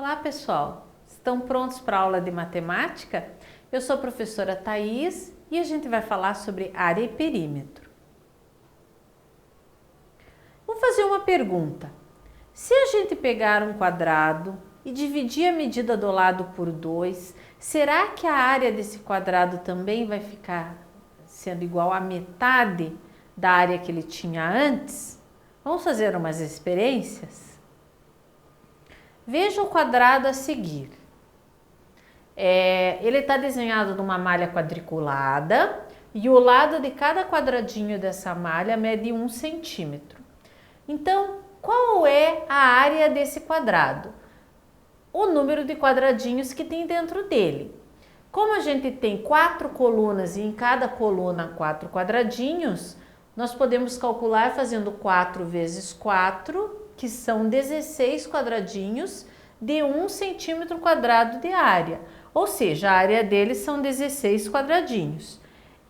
Olá pessoal, estão prontos para a aula de matemática? Eu sou a professora Thaís e a gente vai falar sobre área e perímetro. Vou fazer uma pergunta. Se a gente pegar um quadrado e dividir a medida do lado por 2, será que a área desse quadrado também vai ficar sendo igual à metade da área que ele tinha antes? Vamos fazer umas experiências? Veja o quadrado a seguir. Ele está desenhado numa malha quadriculada e o lado de cada quadradinho dessa malha mede 1 centímetro. Então, qual é a área desse quadrado? O número de quadradinhos que tem dentro dele. Como a gente tem 4 colunas e em cada coluna 4 quadradinhos, nós podemos calcular fazendo 4 vezes 4, que são 16 quadradinhos de 1 centímetro quadrado de área. Ou seja, a área deles são 16 quadradinhos.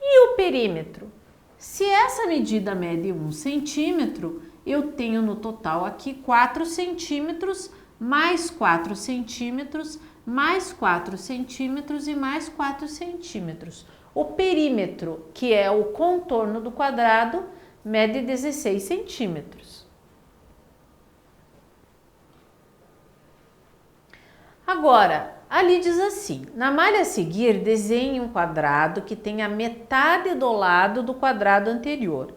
E o perímetro? Se essa medida mede 1 centímetro, eu tenho no total aqui 4 centímetros, mais 4 centímetros, mais 4 centímetros e mais 4 centímetros. O perímetro, que é o contorno do quadrado, mede 16 centímetros. Agora, ali diz assim, na malha a seguir, desenhe um quadrado que tenha metade do lado do quadrado anterior.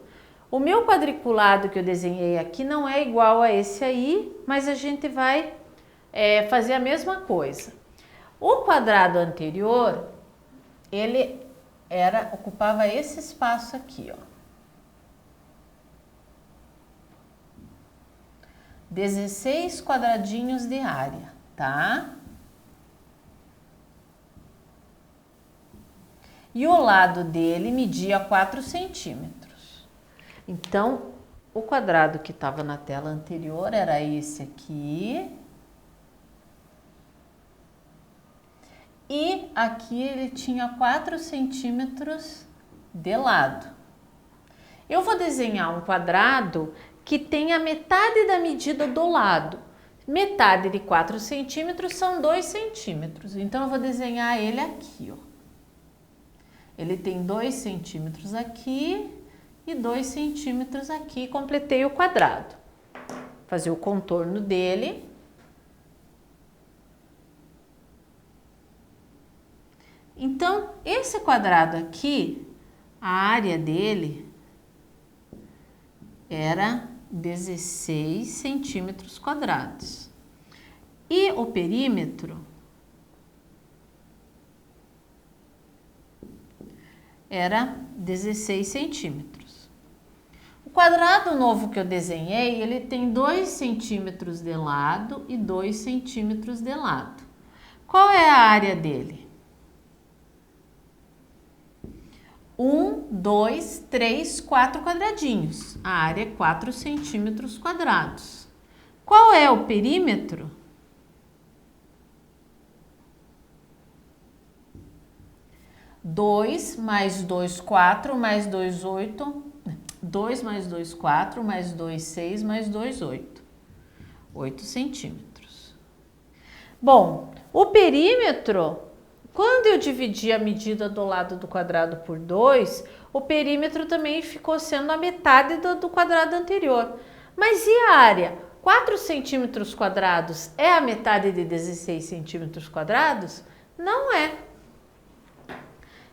O meu quadriculado que eu desenhei aqui não é igual a esse aí, mas a gente vai fazer a mesma coisa. O quadrado anterior, ele ocupava esse espaço aqui, ó. 16 quadradinhos de área, tá? E o lado dele media 4 centímetros. Então, o quadrado que estava na tela anterior era esse aqui. E aqui ele tinha 4 centímetros de lado. Eu vou desenhar um quadrado que tenha metade da medida do lado. Metade de 4 centímetros são 2 centímetros. Então, eu vou desenhar ele aqui, ó. Ele tem 2 centímetros aqui e 2 centímetros aqui. Completei o quadrado. Fazer o contorno dele. Então, esse quadrado aqui, a área dele era 16 centímetros quadrados. E o perímetro era 16 centímetros. O quadrado novo que eu desenhei, ele tem 2 centímetros de lado e 2 centímetros de lado. Qual é a área dele? 1, 2, 3, 4 quadradinhos. A área é 4 centímetros quadrados. Qual é o perímetro? 2 mais 2, 4, mais 2, 8. 2 mais 2, 4, mais 2, 6, mais 2, 8. 8 centímetros. Bom, o perímetro, quando eu dividi a medida do lado do quadrado por 2, o perímetro também ficou sendo a metade do quadrado anterior. Mas e a área? 4 centímetros quadrados é a metade de 16 centímetros quadrados? Não é.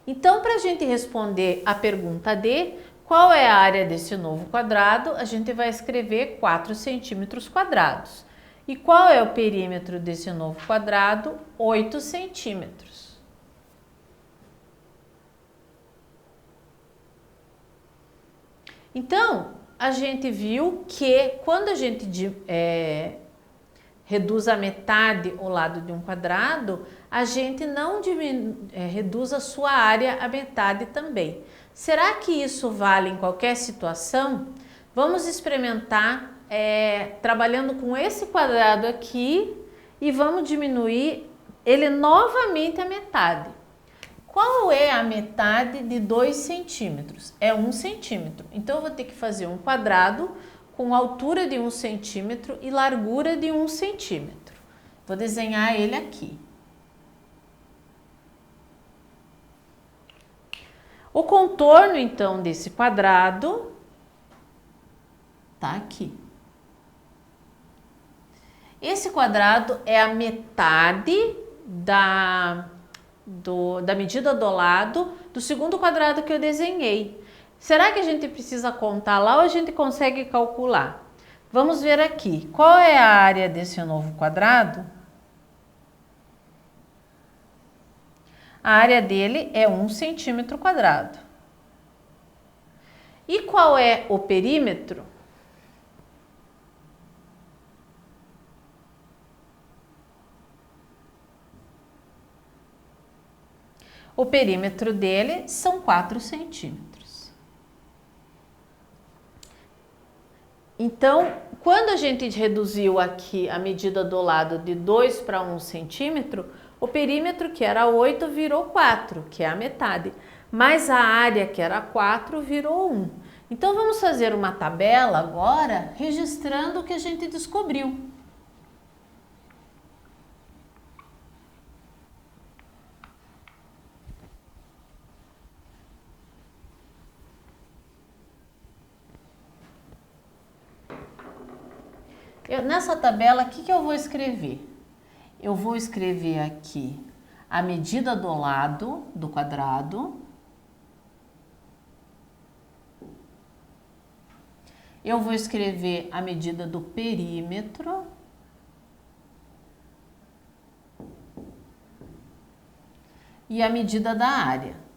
Então, para a gente responder a pergunta D, qual é a área desse novo quadrado? A gente vai escrever 4 centímetros quadrados. E qual é o perímetro desse novo quadrado? 8 centímetros. Então, a gente viu que quando a gente reduz a metade o lado de um quadrado, a gente não reduz a sua área a metade também. Será que isso vale em qualquer situação? Vamos experimentar trabalhando com esse quadrado aqui e vamos diminuir ele novamente a metade. Qual é a metade de 2 centímetros? É 1 centímetro. Então, eu vou ter que fazer um quadrado com altura de 1 centímetro e largura de 1 centímetro. Vou desenhar ele aqui. O contorno, então, desse quadrado tá aqui. Esse quadrado é a metade da medida do lado do segundo quadrado que eu desenhei. Será que a gente precisa contar lá ou a gente consegue calcular? Vamos ver aqui. Qual é a área desse novo quadrado? A área dele é 1 centímetro quadrado. E qual é o perímetro? O perímetro dele são 4 centímetros. Então, quando a gente reduziu aqui a medida do lado de 2 para 1 centímetro, o perímetro, que era 8, virou 4, que é a metade. Mas a área, que era 4, virou 1. Então, vamos fazer uma tabela agora, registrando o que a gente descobriu. Nessa tabela, o que eu vou escrever? Eu vou escrever aqui a medida do lado do quadrado. Eu vou escrever a medida do perímetro. E a medida da área.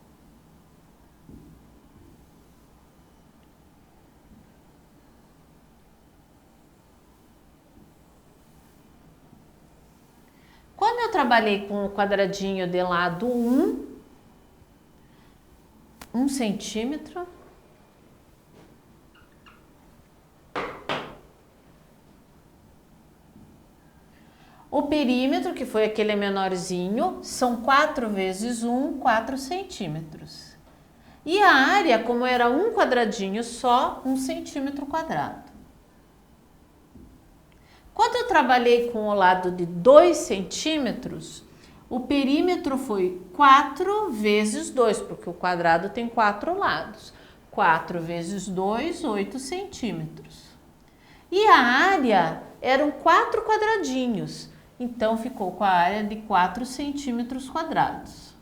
Quando eu trabalhei com o quadradinho de lado 1 centímetro, o perímetro, que foi aquele menorzinho, são 4 vezes 1, 4 centímetros. E a área, como era um quadradinho só, 1 centímetro quadrado. Quando eu trabalhei com o lado de 2 centímetros, o perímetro foi 4 vezes 2, porque o quadrado tem 4 lados. 4 vezes 2, 8 centímetros. E a área eram 4 quadradinhos, então ficou com a área de 4 centímetros quadrados.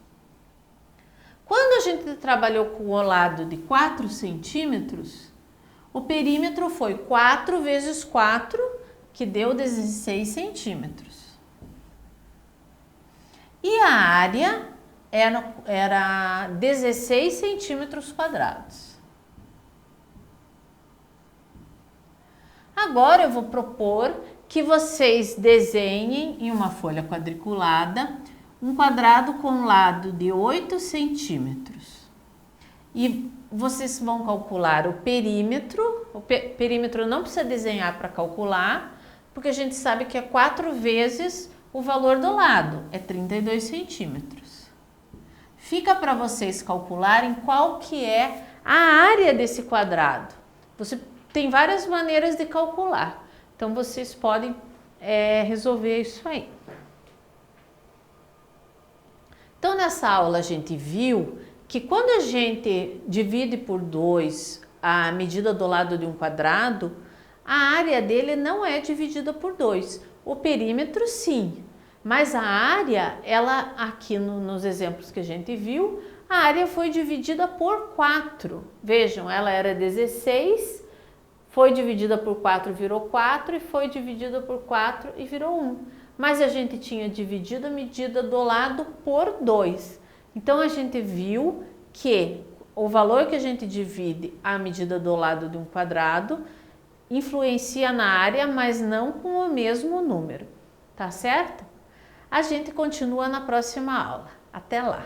Quando a gente trabalhou com o lado de 4 centímetros, o perímetro foi 4 vezes 4, que deu 16 centímetros. E a área era 16 centímetros quadrados. Agora eu vou propor que vocês desenhem em uma folha quadriculada um quadrado com lado de 8 centímetros. E vocês vão calcular o perímetro. O perímetro não precisa desenhar para calcular, porque a gente sabe que é 4 vezes o valor do lado, é 32 centímetros. Fica para vocês calcularem qual que é a área desse quadrado. Você tem várias maneiras de calcular, então vocês podem resolver isso aí. Então, nessa aula a gente viu que quando a gente divide por 2 a medida do lado de um quadrado, a área dele não é dividida por 2. O perímetro sim, mas a área, ela aqui nos exemplos que a gente viu, a área foi dividida por 4. Vejam, ela era 16, foi dividida por 4 virou 4 e foi dividida por 4 e virou 1. Mas a gente tinha dividido a medida do lado por 2. Então a gente viu que o valor que a gente divide a medida do lado de um quadrado influencia na área, mas não com o mesmo número, tá certo? A gente continua na próxima aula. Até lá!